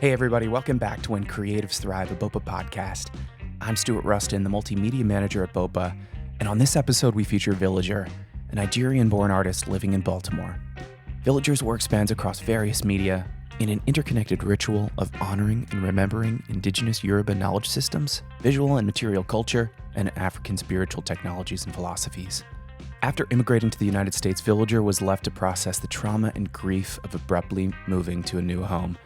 Hey everybody, welcome back to When Creatives Thrive, a BOPA podcast. I'm Stuart Rustin, the multimedia manager at BOPA, and on this episode we feature Villager, a Nigerian-born artist living in Baltimore. Villager's work spans across various media in an interconnected ritual of honoring and remembering Indigenous Yorùbá knowledge systems, visual and material culture, and African spiritual technologies and philosophies. After immigrating to the United States, Villager was left to process the trauma and grief of abruptly moving to a new home.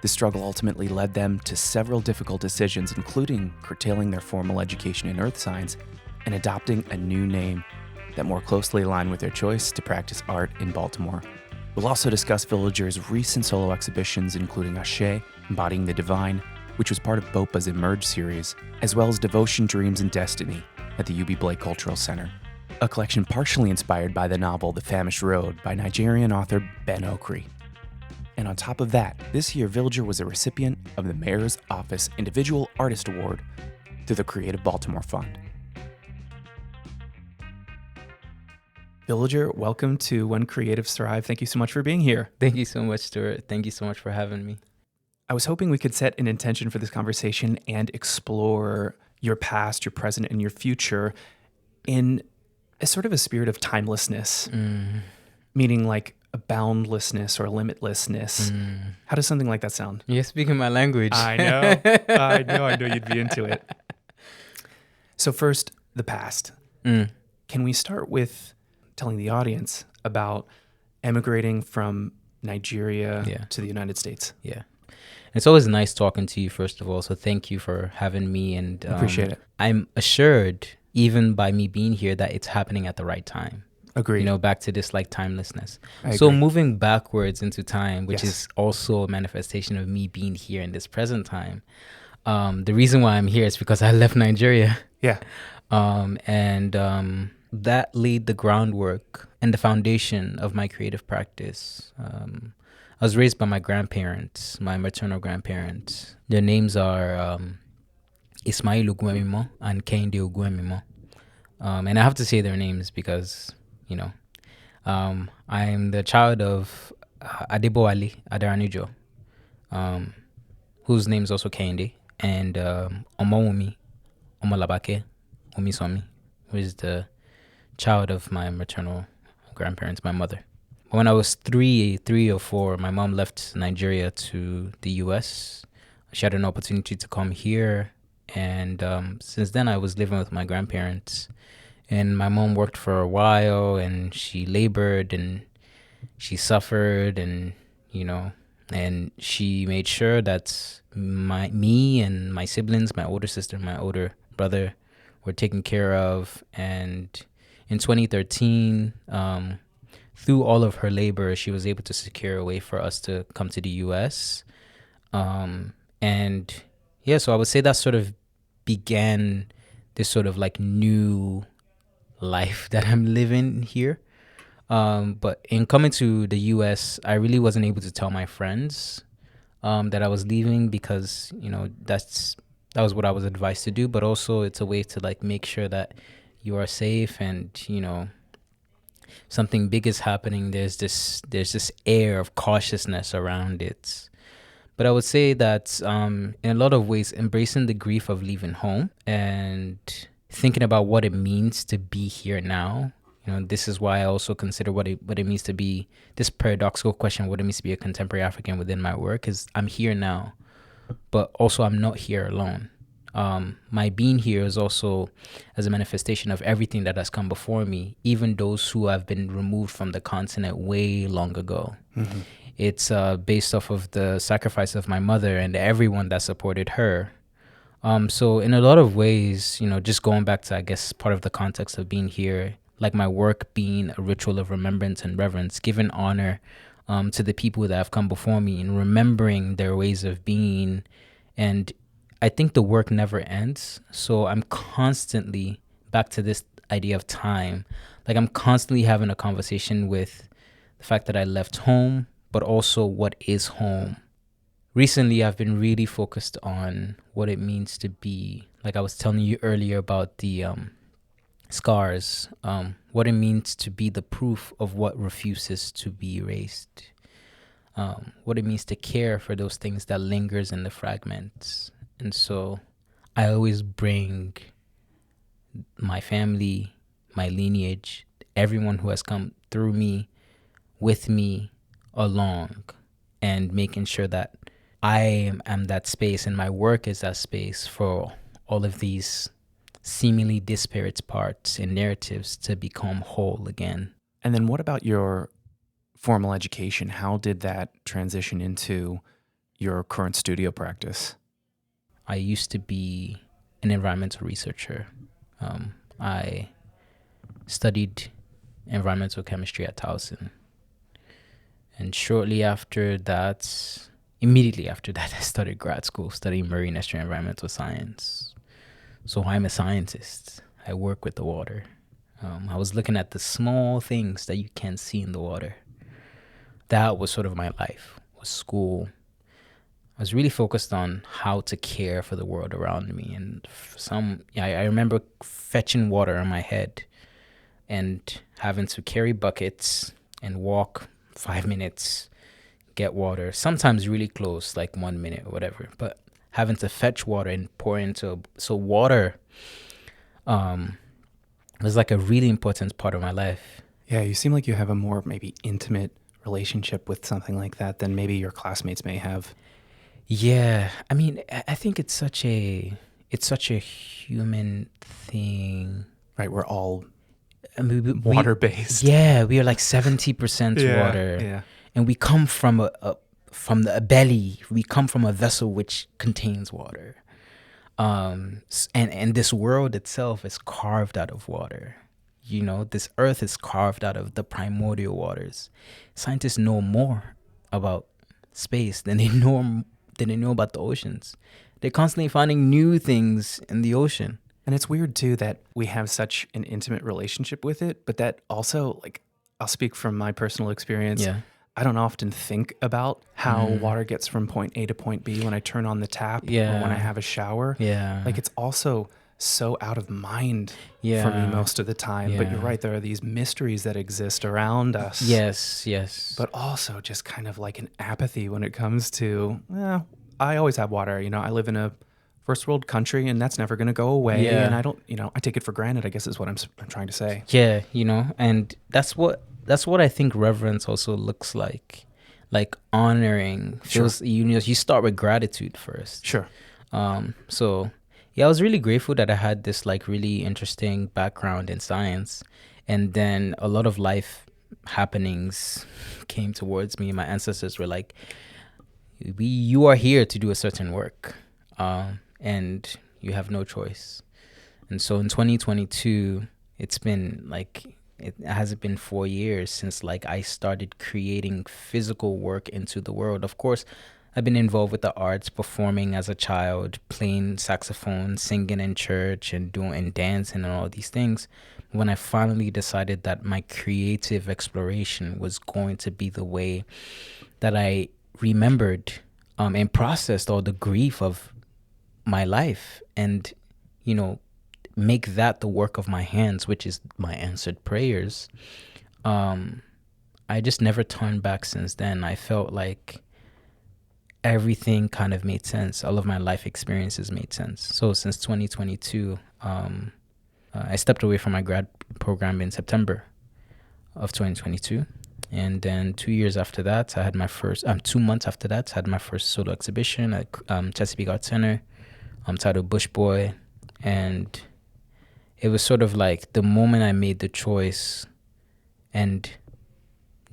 This struggle ultimately led them to several difficult decisions, including curtailing their formal education in earth science and adopting a new name that more closely aligned with their choice to practice art in Baltimore. We'll also discuss Villager's recent solo exhibitions, including Ashe, Embodying the Divine, which was part of BOPA's Emerge series, as well as Devotion, Dreams, and Destiny at the Eubie Blake Cultural Center, a collection partially inspired by the novel The Famished Road by Nigerian author Ben Okri. And on top of that, this year Villager was a recipient of the Mayor's Office Individual Artist Award through the Creative Baltimore Fund. Villager, welcome to When Creatives Thrive. Thank you so much for being here. Thank you so much, Stuart. Thank you so much for having me. I was hoping we could set an intention for this conversation and explore your past, your present, and your future in a sort of a spirit of timelessness, meaning like a boundlessness or limitlessness. How does something like that sound? You're speaking my language. I know. I know you'd be into it. So first, the past. Can we start with telling the audience about emigrating from Nigeria to the United States? Yeah. It's always nice talking to you, first of all. So thank you for having me. And appreciate it. I'm assured, even by me being here, that it's happening at the right time. Agreed. You know, back to this like timelessness. So moving backwards into time, which is also a manifestation of me being here in this present time. The reason why I'm here is because I left Nigeria. Yeah. That laid the groundwork and the foundation of my creative practice. I was raised by my grandparents, my maternal grandparents. Their names are Ismail Ugwemimo and Kehinde Ugwemimo. And I have to say their names because, you know, I'm the child of Adebowale Adaranijo, whose name is also Kehinde, and Omowumi Omolabake Omisomi, who is the child of my maternal grandparents, my mother. When I was three or four, my mom left Nigeria to the U.S. She had an opportunity to come here, and since then I was living with my grandparents. And my mom worked for a while, and she labored, and she suffered, and, you know, and she made sure that me and my siblings, my older sister, my older brother, were taken care of. And in 2013, through all of her labor, she was able to secure a way for us to come to the U.S. So I would say that sort of began this sort of like new life that I'm living here. But in coming to the U.S., I really wasn't able to tell my friends that I was leaving because, you know, that was what I was advised to do. But also it's a way to like make sure that you are safe and, you know, something big is happening. There's this air of cautiousness around it. But I would say that in a lot of ways, embracing the grief of leaving home and thinking about what it means to be here now. You know, this is why I also consider what it means to be this paradoxical question, what it means to be a contemporary African within my work, is I'm here now, but also I'm not here alone. My being here is also as a manifestation of everything that has come before me, even those who have been removed from the continent way long ago. Mm-hmm. It's based off of the sacrifice of my mother and everyone that supported her. So in a lot of ways, you know, just going back to, I guess, part of the context of being here, like my work being a ritual of remembrance and reverence, giving honor to the people that have come before me and remembering their ways of being. And I think the work never ends. So I'm constantly back to this idea of time. Like I'm constantly having a conversation with the fact that I left home, but also what is home. Recently, I've been really focused on what it means to be, like I was telling you earlier about the scars, what it means to be the proof of what refuses to be erased. what it means to care for those things that lingers in the fragments. And so I always bring my family, my lineage, everyone who has come through me, with me, along, and making sure that I am that space and my work is that space for all of these seemingly disparate parts and narratives to become whole again. And then what about your formal education? How did that transition into your current studio practice? I used to be an environmental researcher. I studied environmental chemistry at Towson. And shortly after that, immediately after that, I started grad school studying marine estuary environmental science. So I'm a scientist. I work with the water. I was looking at the small things that you can't see in the water. That was sort of my life, was school. I was really focused on how to care for the world around me. And I remember fetching water on my head and having to carry buckets and walk 5 minutes, get water, sometimes really close, like 1 minute or whatever, but having to fetch water and pour into, so water was like a really important part of my life. Yeah, you seem like you have a more maybe intimate relationship with something like that than maybe your classmates may have. Yeah, I mean, I think it's such a human thing. Right, we're all water-based. Yeah, we are like 70% water. Yeah. And we come from a belly. We come from a vessel which contains water. And this world itself is carved out of water. You know, this earth is carved out of the primordial waters. Scientists know more about space than they know about the oceans. They're constantly finding new things in the ocean. And it's weird too that we have such an intimate relationship with it, but that also, like, I'll speak from my personal experience. Yeah. I don't often think about how water gets from point A to point B when I turn on the tap or when I have a shower. Yeah. Like, it's also so out of mind for me most of the time. Yeah. But you're right, there are these mysteries that exist around us. Yes. But also just kind of like an apathy when it comes to, I always have water. You know, I live in a first world country and that's never going to go away. Yeah. And I don't, I take it for granted, I guess is what I'm trying to say. Yeah, and that's what I think reverence also looks like honoring. Sure. You start with gratitude first. Sure. So yeah, I was really grateful that I had this like really interesting background in science, and then a lot of life happenings came towards me. My ancestors were like, you are here to do a certain work, and you have no choice. And so in 2022, it's been like, it hasn't been 4 years since like I started creating physical work into the world. Of course, I've been involved with the arts, performing as a child, playing saxophone, singing in church and dancing and all these things. When I finally decided that my creative exploration was going to be the way that I remembered and processed all the grief of my life, and make that the work of my hands, which is my answered prayers, I just never turned back since then. I felt like everything kind of made sense. All of my life experiences made sense. So since 2022, I stepped away from my grad program in September of 2022. And then 2 years after that, I had my first, 2 months after that, I had my first solo exhibition at Chesapeake Art Center, titled Bush Boy. And it was sort of like the moment I made the choice and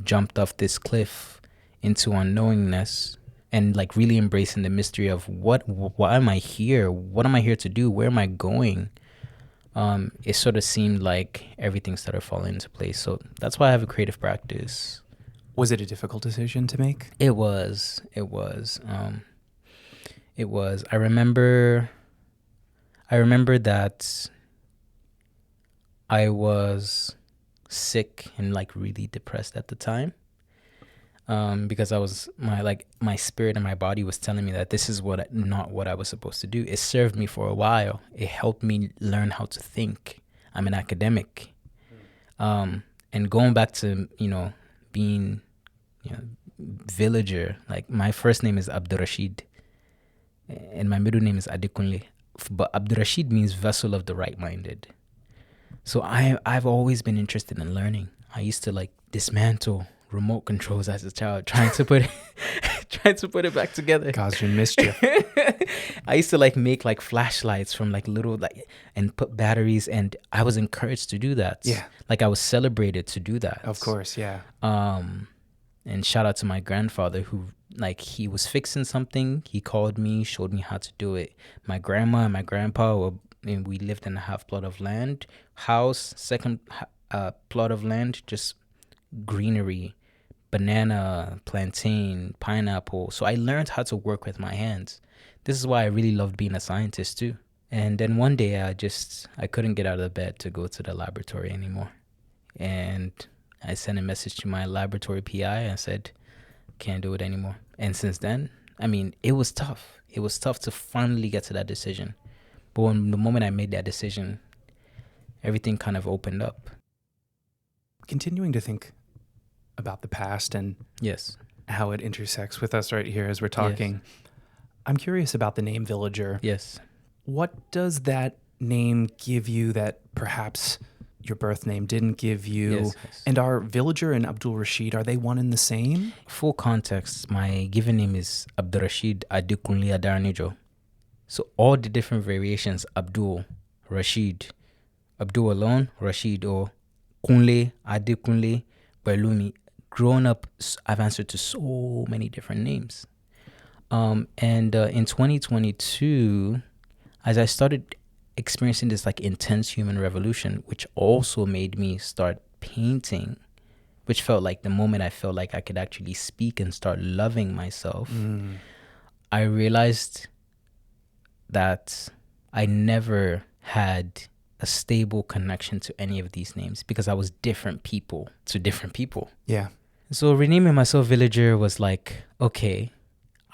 jumped off this cliff into unknowingness and like really embracing the mystery of why am I here? What am I here to do? Where am I going? It sort of seemed like everything started falling into place. So that's why I have a creative practice. Was it a difficult decision to make? It was. I remember that I was sick and like really depressed at the time, because I was my spirit and my body was telling me that this is not what I was supposed to do. It served me for a while. It helped me learn how to think. I'm an academic, and going back to being villager. Like my first name is Abdurrashid, and my middle name is Adekunle. But Abdurrashid means vessel of the right-minded. So I've always been interested in learning. I used to like dismantle remote controls as a child, trying to put it back together. Causing mischief. I used to like make like flashlights from like little like and put batteries, and I was encouraged to do that. Yeah. Like I was celebrated to do that. Of course, yeah. And shout out to my grandfather who like he was fixing something. He called me, showed me how to do it. My grandma and my grandpa were, and we lived in a half plot of land, house, second plot of land, just greenery, banana, plantain, pineapple. So I learned how to work with my hands. This is why I really loved being a scientist too. And then one day I couldn't get out of bed to go to the laboratory anymore. And I sent a message to my laboratory PI and said, can't do it anymore. And since then, I mean, it was tough. It was tough to finally get to that decision. But when the moment I made that decision, everything kind of opened up. Continuing to think about the past and Yes. how it intersects with us right here as we're talking, I'm curious about the name Villager. Yes. What does that name give you that perhaps your birth name didn't give you? Yes. And are Villager and Abdul Rashid, are they one and the same? Full context, my given name is Abdurrashid Adekunle Adaranijo. So all the different variations, Abdul, Rashid, Abdul alone, Rashid, or Kunle, Adekunle, Balumi. Growing up, I've answered to so many different names. And in 2022, as I started experiencing this like intense human revolution, which also made me start painting, which felt like the moment I felt like I could actually speak and start loving myself, I realized that I never had a stable connection to any of these names because I was different people to different people. Yeah. So renaming myself Villager was like, okay,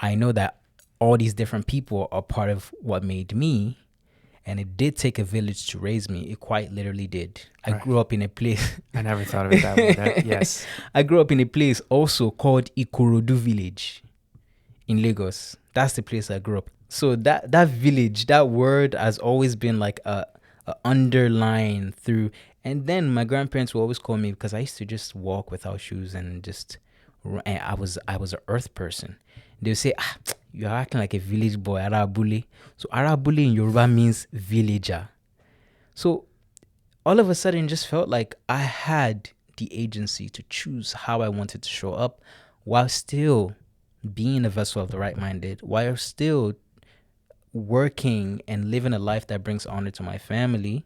I know that all these different people are part of what made me. And it did take a village to raise me. It quite literally did. I grew up in a place. I never thought of it that way. Yes. I grew up in a place also called Ikorodu Village in Lagos. That's the place I grew up. So that village, that word has always been like a underline through. And then my grandparents would always call me, because I used to just walk without shoes and I was an earth person. They would say, you're acting like a village boy, Arabule. So Arabule in Yoruba means villager. So all of a sudden just felt like I had the agency to choose how I wanted to show up while still being a vessel of the right-minded, while still working and living a life that brings honor to my family.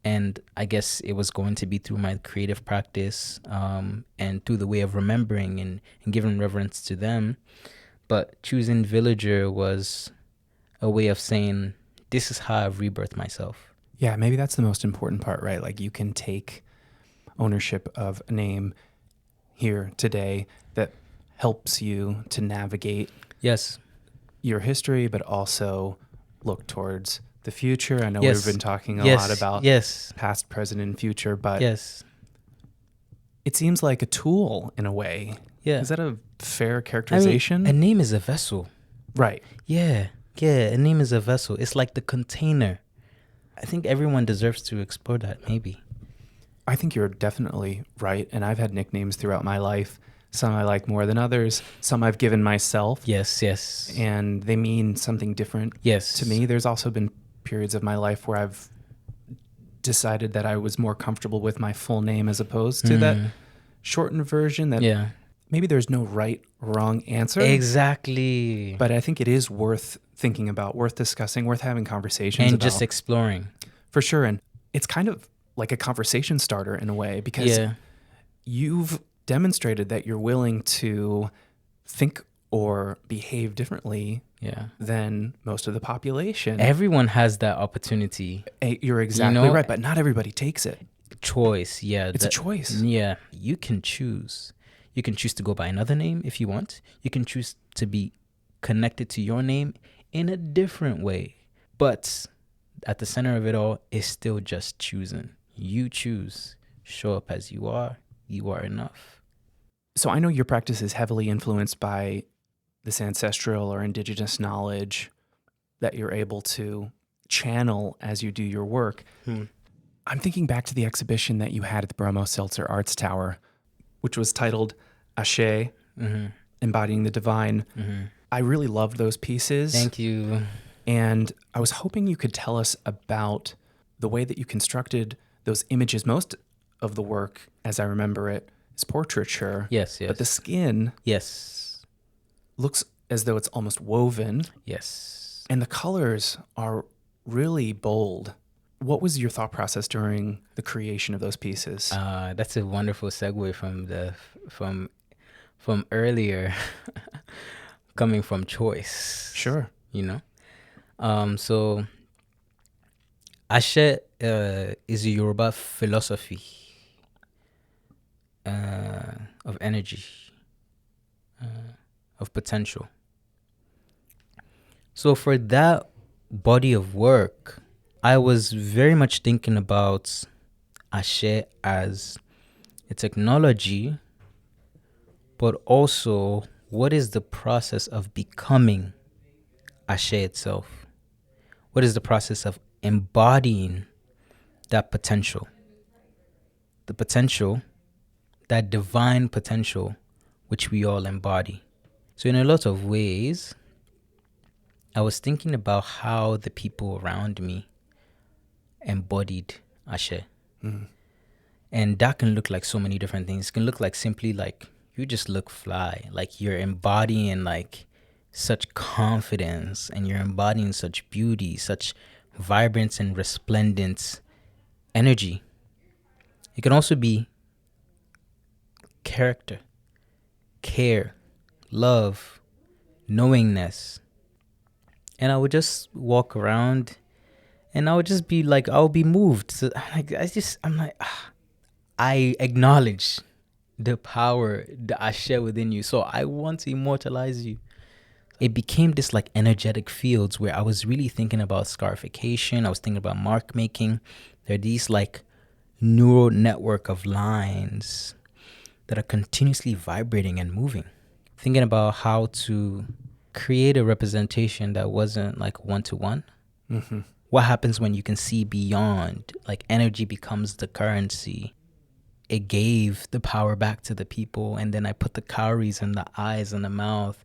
And I guess it was going to be through my creative practice and through the way of remembering and giving reverence to them. But choosing Villager was a way of saying, this is how I've rebirthed myself. Yeah, maybe that's the most important part, right? Like you can take ownership of a name here today that helps you to navigate your history, but also look towards the future. I know we've been talking a lot about past, present, and future, but it seems like a tool in a way. Yeah. Is that a fair characterization? I mean, a name is a vessel. Right. Yeah, a name is a vessel. It's like the container. I think everyone deserves to explore that, maybe. I think you're definitely right. And I've had nicknames throughout my life. Some I like more than others. Some I've given myself. Yes. And they mean something different to me. There's also been periods of my life where I've decided that I was more comfortable with my full name as opposed to that shortened version that maybe there's no right or wrong answer. Exactly. But I think it is worth thinking about, worth discussing, worth having conversations about. And just exploring. For sure. And it's kind of like a conversation starter in a way, because you've demonstrated that you're willing to think or behave differently than most of the population. Everyone has that opportunity. You're exactly right, but not everybody takes it. Choice, It's a choice. Yeah, you can choose. You can choose to go by another name if you want. You can choose to be connected to your name in a different way. But at the center of it all is still just choosing. You choose. Show up as you are. You are enough. So I know your practice is heavily influenced by this ancestral or indigenous knowledge that you're able to channel as you do your work. I'm thinking back to the exhibition that you had at the Bromo Seltzer Arts Tower, which was titled Ashe, Embodying the Divine. I really loved those pieces. Thank you. And I was hoping you could tell us about the way that you constructed those images. Most of the work, as I remember it, is portraiture. Yes. But the skin Yes. looks as though it's almost woven. Yes. And the colors are really bold. What was your thought process during the creation of those pieces? That's a wonderful segue from earlier, coming from choice. Sure. So Ashe is a Yoruba philosophy of energy, of potential. So for that body of work, I was very much thinking about Ashe as a technology, but also what is the process of becoming Ashe itself? What is the process of embodying that potential? The potential, that divine potential, which we all embody. So in a lot of ways, I was thinking about how the people around me embodied Ashe. And that can look like so many different things. It can look like simply like you just look fly, like you're embodying like such confidence, and you're embodying such beauty, such vibrance and resplendent energy. It can also be character, care, love, knowingness. And I would just walk around and I would just be like, I'll be moved. So I acknowledge the power, the Ashe within you. So I want to immortalize you. It became this like energetic fields where I was really thinking about scarification. I was thinking about mark making. There are these like neural network of lines that are continuously vibrating and moving. Thinking about how to create a representation that wasn't like one-to-one. What happens when you can see beyond? Like energy becomes the currency. It gave the power back to the people. And then I put the cowries in the eyes and the mouth,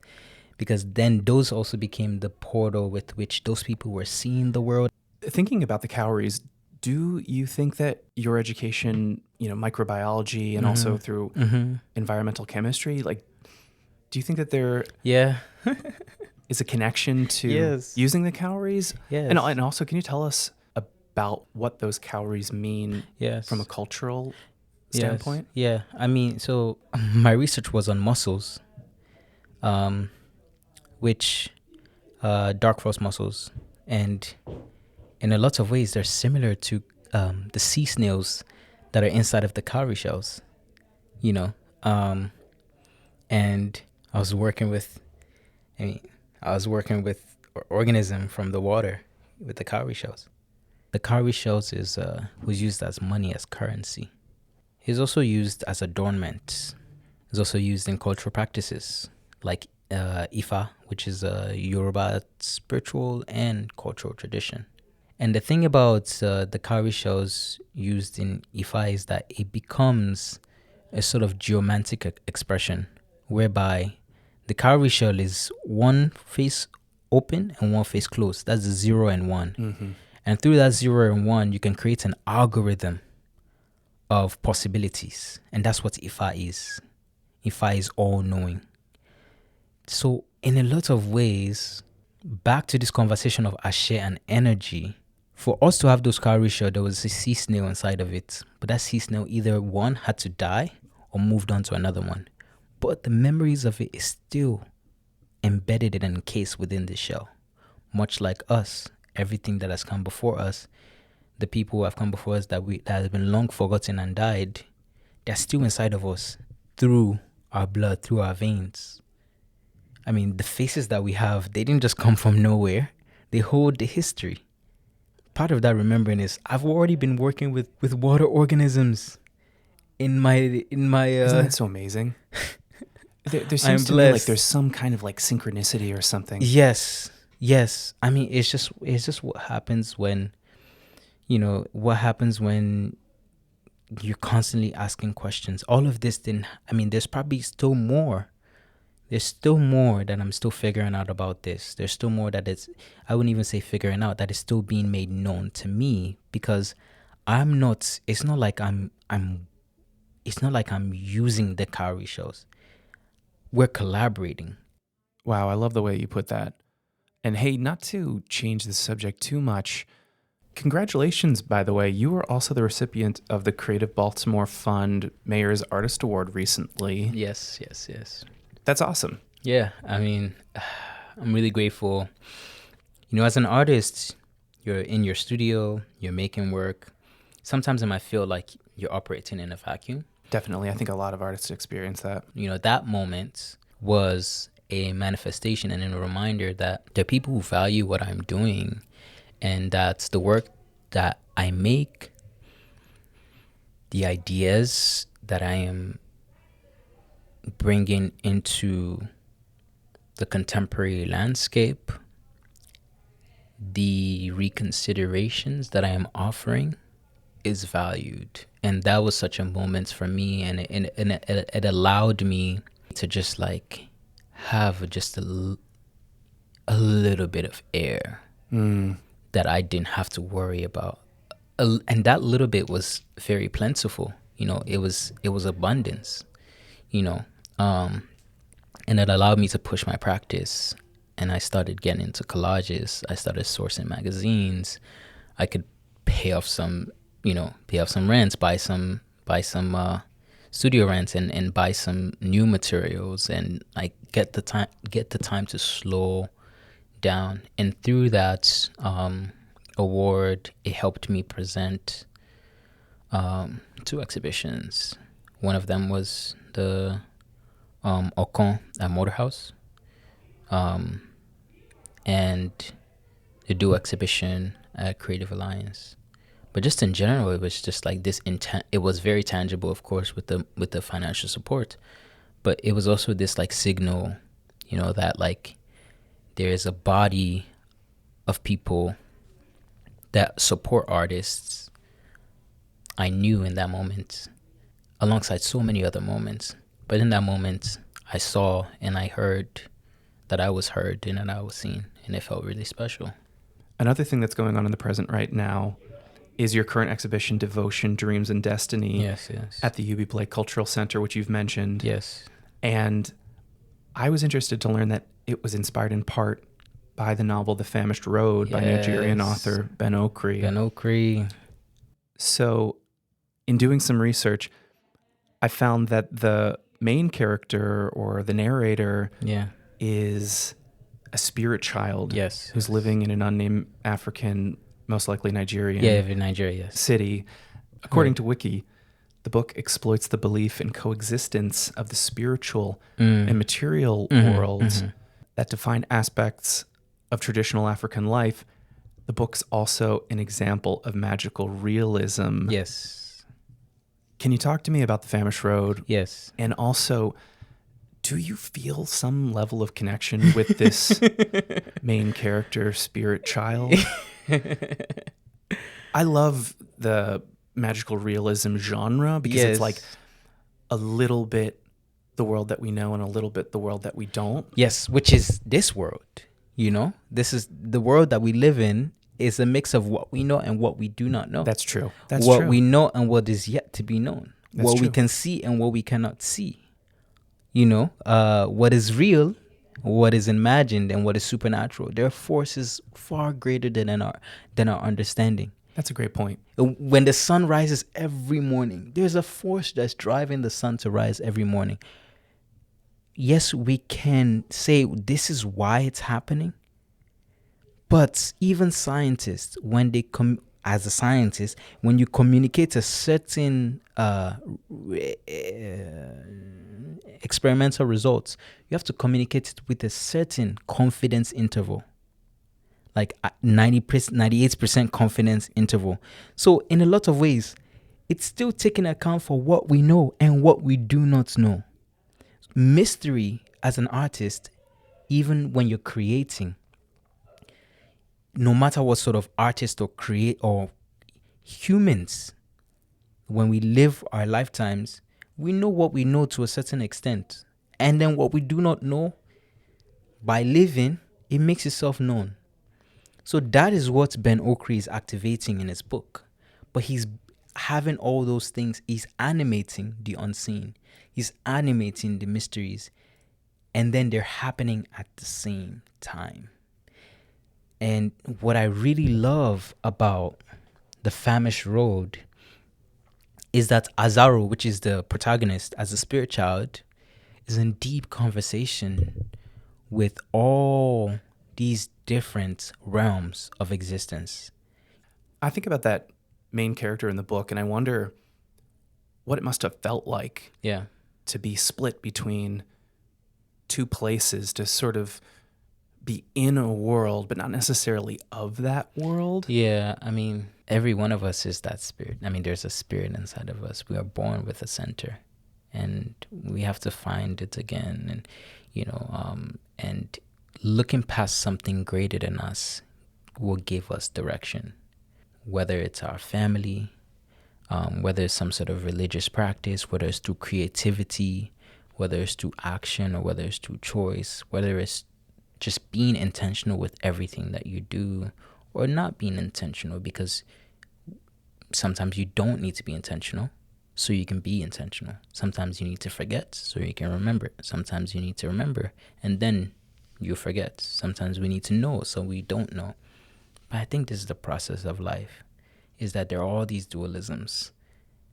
because then those also became the portal with which those people were seeing the world. Thinking about the cowries, do you think that your education, microbiology and also through environmental chemistry, like, do you think that there is a connection to using the cowries? Yes. And also, can you tell us about what those cowries mean from a cultural standpoint? Yeah. I mean, so my research was on mussels, which dark frost mussels. And in a lot of ways, they're similar to the sea snails that are inside of the cowrie shells, and I was working with organism from the water with the cowrie shells. The cowrie shells was used as money, as currency. It's also used as adornment. It's also used in cultural practices like Ifa, which is a Yoruba spiritual and cultural tradition. And the thing about the cowrie shells used in Ifa is that it becomes a sort of geomantic expression, whereby the cowrie shell is one face open and one face closed. That's the 0 and 1. And through that 0 and 1, you can create an algorithm of possibilities. And that's what Ifa is. Ifa is all-knowing. So in a lot of ways, back to this conversation of Ashe and energy, for us to have those cowrie shell, there was a sea snail inside of it. But that sea snail, either one had to die or moved on to another one. But the memories of it is still embedded and encased within the shell. Much like us, everything that has come before us, the people who have come before us that have been long forgotten and died, they're still inside of us through our blood, through our veins. I mean, the faces that we have, they didn't just come from nowhere. They hold the history. Part of that remembering is I've already been working with water organisms in my Isn't that so amazing? There seems to me like there's some kind of like synchronicity or something. Yes. I mean, it's just what happens when, you're constantly asking questions. All of this there's probably still more. There's still more that I'm still figuring out about this. There's still more I wouldn't even say figuring out, that is still being made known to me, because it's not like I'm using the cowrie shows. We're collaborating. Wow, I love the way you put that. And hey, not to change the subject too much, congratulations, by the way. You were also the recipient of the Creative Baltimore Fund Mayor's Artist Award recently. Yes. That's awesome. Yeah, I mean, I'm really grateful. As an artist, you're in your studio, you're making work. Sometimes I might feel like you're operating in a vacuum. Definitely. I think a lot of artists experience that. That moment was a manifestation and a reminder that there are people who value what I'm doing, and that's the work that I make, the ideas that I am bringing into the contemporary landscape, the reconsiderations that I am offering is valued. And that was such a moment for me, and it allowed me to just like have just a little bit of air that I didn't have to worry about. And that little bit was very plentiful. It was abundance, and it allowed me to push my practice. And I started getting into collages. I started sourcing magazines. I could pay off some rents, buy some studio rents, and buy some new materials, and I get the time to slow down. And through that award, it helped me present 2 exhibitions. One of them was the Okon at Motorhouse, and the Do exhibition at Creative Alliance. But just in general, it was just like this it was very tangible, of course, with the financial support, but it was also this like signal, that like there is a body of people that support artists. I knew in that moment, alongside so many other moments, but in that moment, I saw and I heard that I was heard and that I was seen, and it felt really special. Another thing that's going on in the present right now is your current exhibition, Devotion, Dreams, and Destiny, yes, at the Eubie Blake Cultural Center, which you've mentioned. Yes. And I was interested to learn that it was inspired in part by the novel The Famished Road by Nigerian author Ben Okri. So in doing some research, I found that the main character, or the narrator, is a spirit child who's living in an unnamed African, most likely Nigerian city. According to Wiki, the book exploits the belief in coexistence of the spiritual and material worlds that define aspects of traditional African life. The book's also an example of magical realism. Yes. Can you talk to me about The Famished Road? Yes. And also, do you feel some level of connection with this main character, spirit child? I love the magical realism genre because it's like a little bit the world that we know and a little bit the world that we don't. Yes, which is this world. This is the world that we live in, is a mix of what we know and what we do not know. That's true. What we know and what is yet to be known. That's what true. we can see and what we cannot see. What is real, what is imagined, and what is supernatural. There are forces far greater than our understanding. That's a great point. When the sun rises every morning, there's a force that's driving the sun to rise every morning. Yes, we can say this is why it's happening. But even scientists, when they as a scientist, when you communicate a certain experimental results, you have to communicate it with a certain confidence interval, like 98% confidence interval. So in a lot of ways, it's still taking account for what we know and what we do not know. mystery as an artist, even when you're creating, no matter what sort of artist or create or humans, when we live our lifetimes, we know what we know to a certain extent. And then what we do not know, by living, it makes itself known. So that is what Ben Okri is activating in his book. But he's having all those things. He's animating the unseen. He's animating the mysteries. And then they're happening at the same time. And what I really love about the Famished Road is that Azaro, which is the protagonist as a spirit child, is in deep conversation with all these different realms of existence. I think about that main character in the book, and I wonder what it must have felt like to be split between two places, to sort of be in a world, but not necessarily of that world. Yeah, I mean, every one of us is that spirit. I mean, there's a spirit inside of us. We are born with a center, and we have to find it again. And, and looking past something greater than us will give us direction, whether it's our family, whether it's some sort of religious practice, whether it's through creativity, whether it's through action, or whether it's through choice, whether it's just being intentional with everything that you do, or not being intentional, because sometimes you don't need to be intentional so you can be intentional. Sometimes you need to forget so you can remember. Sometimes you need to remember and then you forget. Sometimes we need to know so we don't know. But I think this is the process of life, is that there are all these dualisms,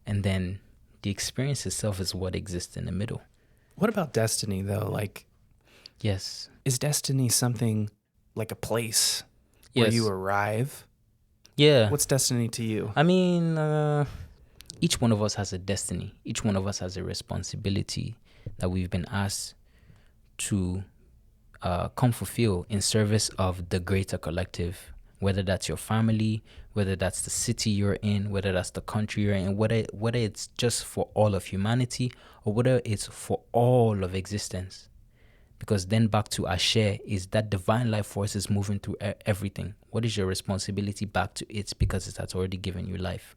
and then the experience itself is what exists in the middle. What about destiny, though? Like, yes. Is destiny something like a place where you arrive? Yeah. What's destiny to you? I mean, each one of us has a destiny. Each one of us has a responsibility that we've been asked to come fulfill in service of the greater collective, whether that's your family, whether that's the city you're in, whether that's the country you're in, whether it's just for all of humanity, or whether it's for all of existence. Because then back to Ashe, is that divine life force is moving through everything. What is your responsibility back to it, because it has already given you life?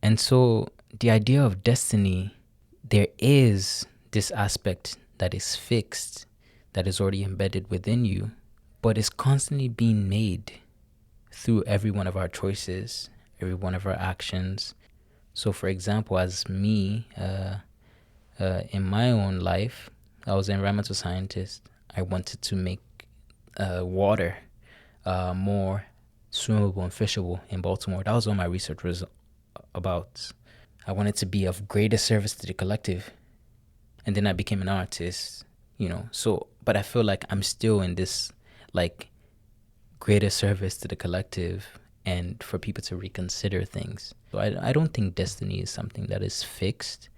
And so the idea of destiny, there is this aspect that is fixed, that is already embedded within you, but is constantly being made through every one of our choices, every one of our actions. So for example, as me, in my own life, I was an environmental scientist. I wanted to make water more swimmable and fishable in Baltimore. That was what my research was about. I wanted to be of greater service to the collective. And then I became an artist, So, but I feel like I'm still in this, like, greater service to the collective and for people to reconsider things. So I don't think destiny is something that is fixed.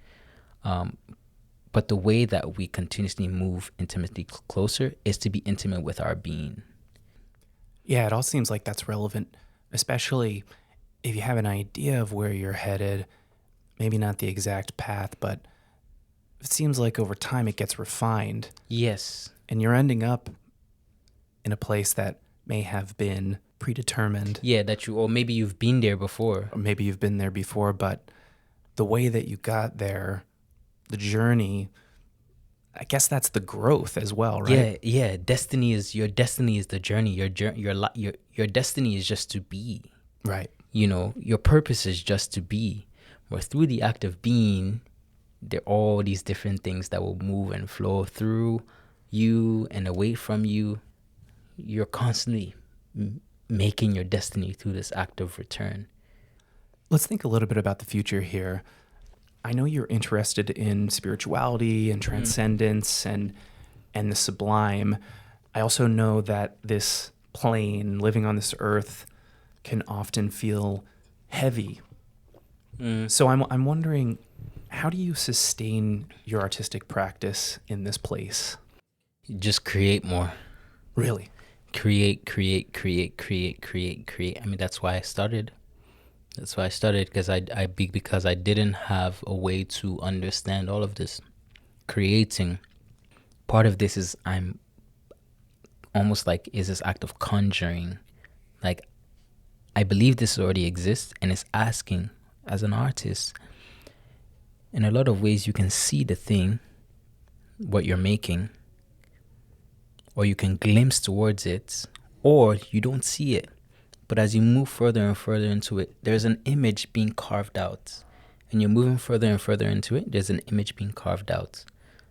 But the way that we continuously move intimately closer is to be intimate with our being. Yeah, it all seems like that's relevant, especially if you have an idea of where you're headed, maybe not the exact path, but it seems like over time it gets refined. Yes. And you're ending up in a place that may have been predetermined. Yeah, or maybe you've been there before. Or maybe you've been there before, but the way that you got there, the journey, I guess that's the growth as well, right? Yeah. Your destiny is the journey. Your destiny is just to be. Right. Your purpose is just to be. But through the act of being, there are all these different things that will move and flow through you and away from you. You're constantly making your destiny through this act of return. Let's think a little bit about the future here. I know you're interested in spirituality and transcendence and the sublime. I also know that this plane, living on this earth, can often feel heavy. So I'm wondering, how do you sustain your artistic practice in this place? Just create more. Really? Create. I mean, that's why I started. Because I didn't have a way to understand all of this. Creating part of this is I'm almost like is this act of conjuring. Like, I believe this already exists, and it's asking, as an artist, in a lot of ways you can see the thing, what you're making, or you can glimpse towards it, or you don't see it. But as you move further and further into it, there's an image being carved out. And you're moving further and further into it, there's an image being carved out.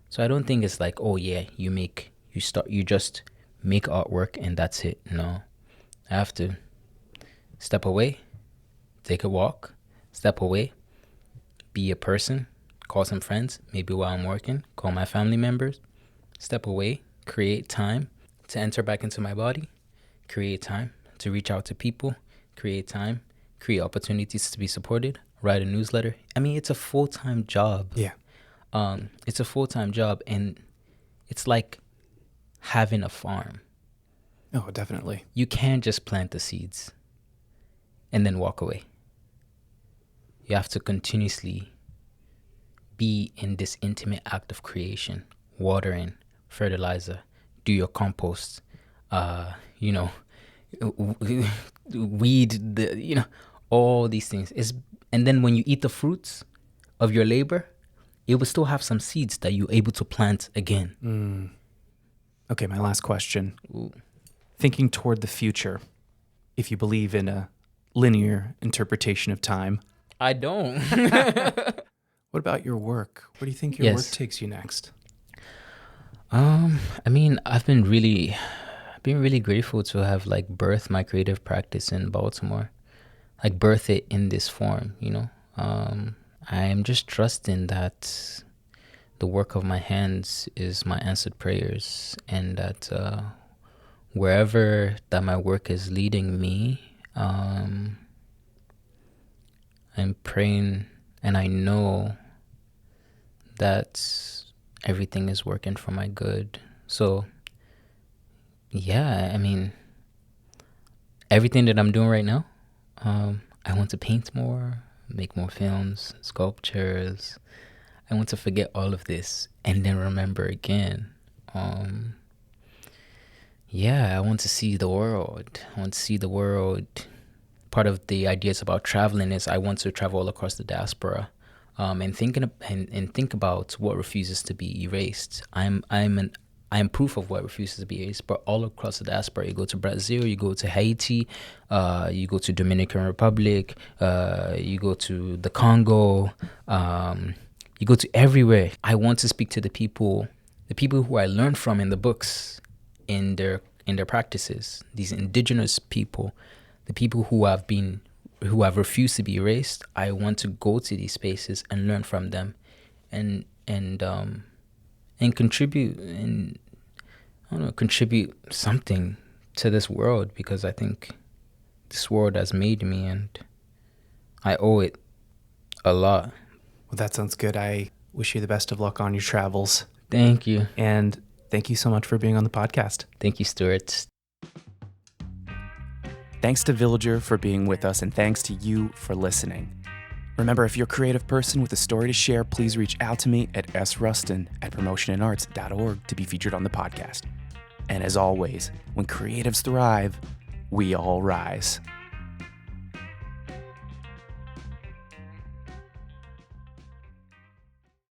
So I don't think it's like, oh yeah, you just make artwork and that's it. No. I have to step away, take a walk, step away, be a person, call some friends, maybe while I'm working, call my family members, step away, create time to enter back into my body, create time to reach out to people, create time, create opportunities to be supported, write a newsletter. I mean, it's a full-time job. Yeah. It's a full-time job, and it's like having a farm. Oh, definitely. You can't just plant the seeds and then walk away. You have to continuously be in this intimate act of creation, watering, fertilizer, do your compost, weed, all these things. And then when you eat the fruits of your labor, it will still have some seeds that you're able to plant again. Okay, my last question. Ooh. Thinking toward the future, if you believe in a linear interpretation of time. I don't. What about your work? Where do you think your work takes you next? I mean, I've been really grateful to have like birthed my creative practice in Baltimore, like birth it in this form, I am just trusting that the work of my hands is my answered prayers, and that wherever that my work is leading me, I'm praying, and I know that everything is working for my good. So yeah, I mean, everything that I'm doing right now, I want to paint more, make more films, sculptures. I want to forget all of this and then remember again. I want to see the world. Part of the ideas about traveling is I want to travel all across the diaspora, and think about what refuses to be erased. I am proof of what refuses to be erased, but all across the diaspora. You go to Brazil, you go to Haiti, you go to Dominican Republic, you go to the Congo, you go to everywhere. I want to speak to the people who I learned from in the books, in their practices, these indigenous people, the people who have refused to be erased. I want to go to these spaces and learn from them, and contribute, and contribute something to this world, because I think this world has made me and I owe it a lot. Well, that sounds good. I wish you the best of luck on your travels. Thank you. And thank you so much for being on the podcast. Thank you, Stuart. Thanks to Villager for being with us, and thanks to you for listening. Remember, if you're a creative person with a story to share, please reach out to me at srustin@promotioninarts.org to be featured on the podcast. And as always, when creatives thrive, we all rise.